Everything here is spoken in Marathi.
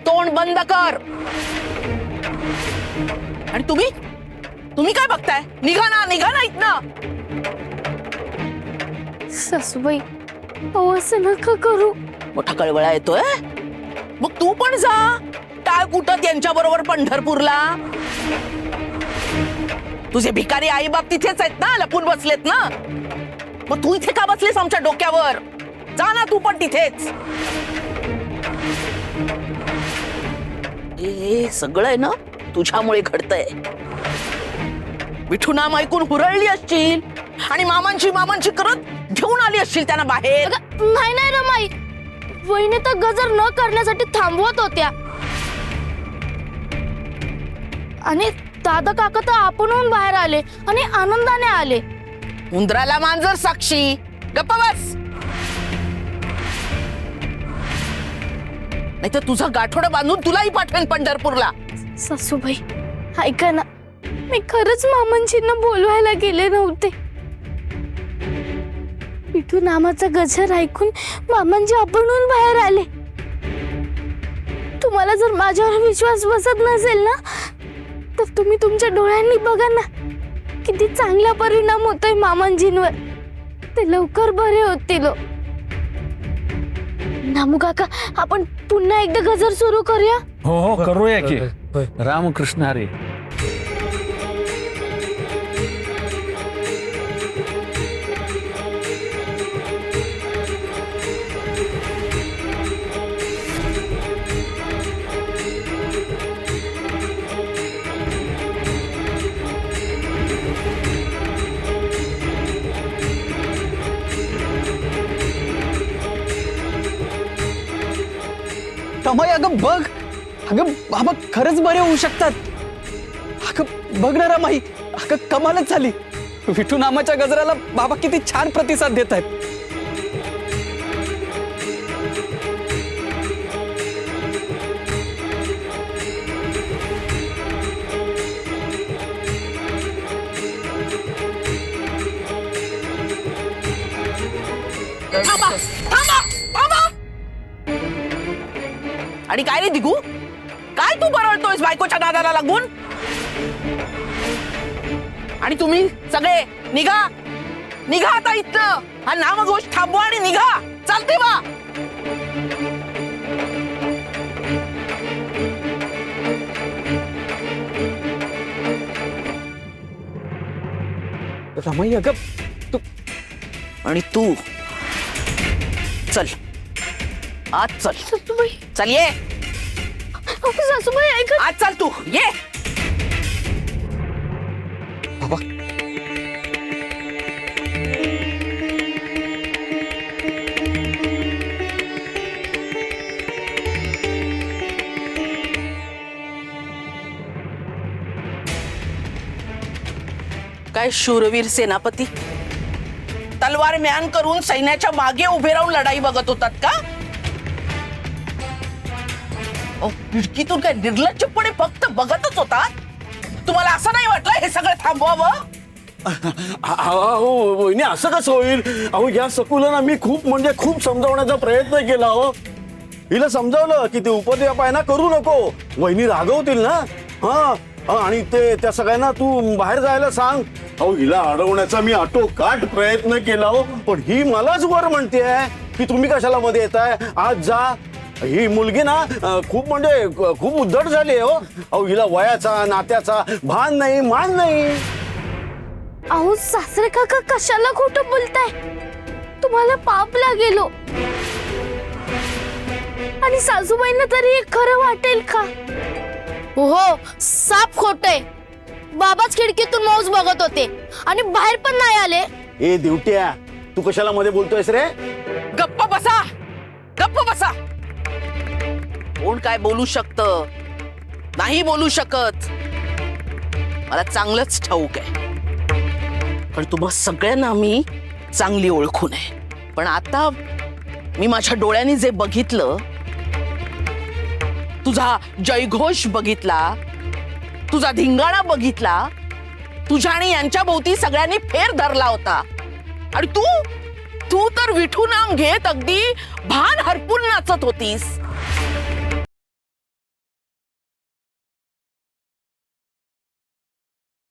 तोंड बंद कर. आणि तुम्ही काय बघताय? निघा ना इथनं. सासूबाई अहो असं नका करू. मोठा कळवळा येतोय. मग तू पण जा टाळ कुटत यांच्या बरोबर पंढरपूरला. तुझे भिकारी आई बाप तिथेच आहेत ना, लपून बसलेत ना. मग तू इथे का बसलीस आमच्या डोक्यावर? जा ना तू पण तिथेच. हे सगळं आहे ना तुझ्यामुळे घडतंय. विठू नाम ऐकून हुरळली असशील आणि मामांची करत घेऊन आली असशील त्यांना बाहेर. नाही रमाई, वहिनी तर गजर न करण्यासाठी थांबवत होत्या. आणि दादा काका तर आपणहून बाहेर आले आणि आनंदाने आले. उंदराला मांजर साक्षी. गप्पा बस. नाही तर तुझं गाठोडं बांधून तुलाही पाठवेन पंढरपूरला. सासूबाई ऐका ना, मी खरंच मामांजींना बोलवायला गेले नव्हते. विठू नामाचा गजर ऐकून मामांजी आपणहून बाहेर आले. तुम्हाला जर माझ्यावर विश्वास बसत नसेल ना, तर तुम्ही तुमच्या डोळ्यांनी बघा ना, किती चांगला परिणाम होतोय मामांजींवर. ते लवकर बरे होतील. नामू काका, आपण पुन्हा एकदा गजर सुरू करूया. हो करूया की. रामकृष्ण हरी. तमाई अगं बघ, अगं बाबा खरंच बरे होऊ शकतात. अगं बघ ना रमाई, अगं कमालच झाली. विठू नामाच्या गजराला बाबा किती छान प्रतिसाद देत आहेत. थांबा थांबा थांबा. आणि काय रे दिगू, काय तू बरळतोयस बायकोच्या नादाला लागून? आणि तुम्ही सगळे निघा आता इथं. हा नामघोष थांबवा आणि निघा. चालते वा. रमाई अगं तू आणि तू चल आज चल. सासूबाई, चल ये सासूबाई ऐका. आज चल तू ये. बाबा काय शूरवीर सेनापती तलवार म्यान करून सैन्याच्या मागे उभे राहून लढाई बघत होतात का? खिडकीतून काय निर्लज्जपणे फक्त बघतच होतात? तुम्हाला असं नाही वाटलं हे सगळं थांबवावं? अहो वहिनी असं कसं होईल? अहो या सकुलांना मी खूप समजावण्याचा प्रयत्न केला. हो हिला समजावलं की ते उपद्व्याप आहे ना करू नको, वहिनी रागवतील ना. हा आणि त्या सगळ्यांना तू बाहेर जायला सांग. अहो हिला अडवण्याचा मी आटोकाट प्रयत्न केला. हो पण ही मलाच वर म्हणते की तुम्ही कशाला मध्ये येताय, आज जा. ही मुलगी ना खूप उद्धट झाली आहे. हो अहो हिला वयाचा नात्याचा भान नाही, मान नाही. अहो सासरे काका कशाला खोटं बोलताय? तुम्हाला पाप लागेल. आणि सासूबाईंना तरी हे खरं वाटेल का? हो साप खोटय. बाबाच खिडकीतून मौज बघत होते आणि बाहेर पण नाही आले. ए दिवट्या, तू कशाला मध्ये बोलतोयस रे? गप्प बसा, गप्प बसा. कोण काय बोलू शकतं? नाही बोलू शकत. मला चांगलंच ठाऊक आहे, पण तुम्हा सगळ्यांना मी चांगली ओळखून आहे. पण आता मी माझ्या डोळ्यांनी जे बघितलं, तुझा जयघोष बघितला, तुझा धिंगाणा बघितला, तुझ्या आणि यांच्या भोवती सगळ्यांनी फेर धरला होता. आणि तू तर विठू नाम घेत अगदी भान हरपून नाचत होतीस.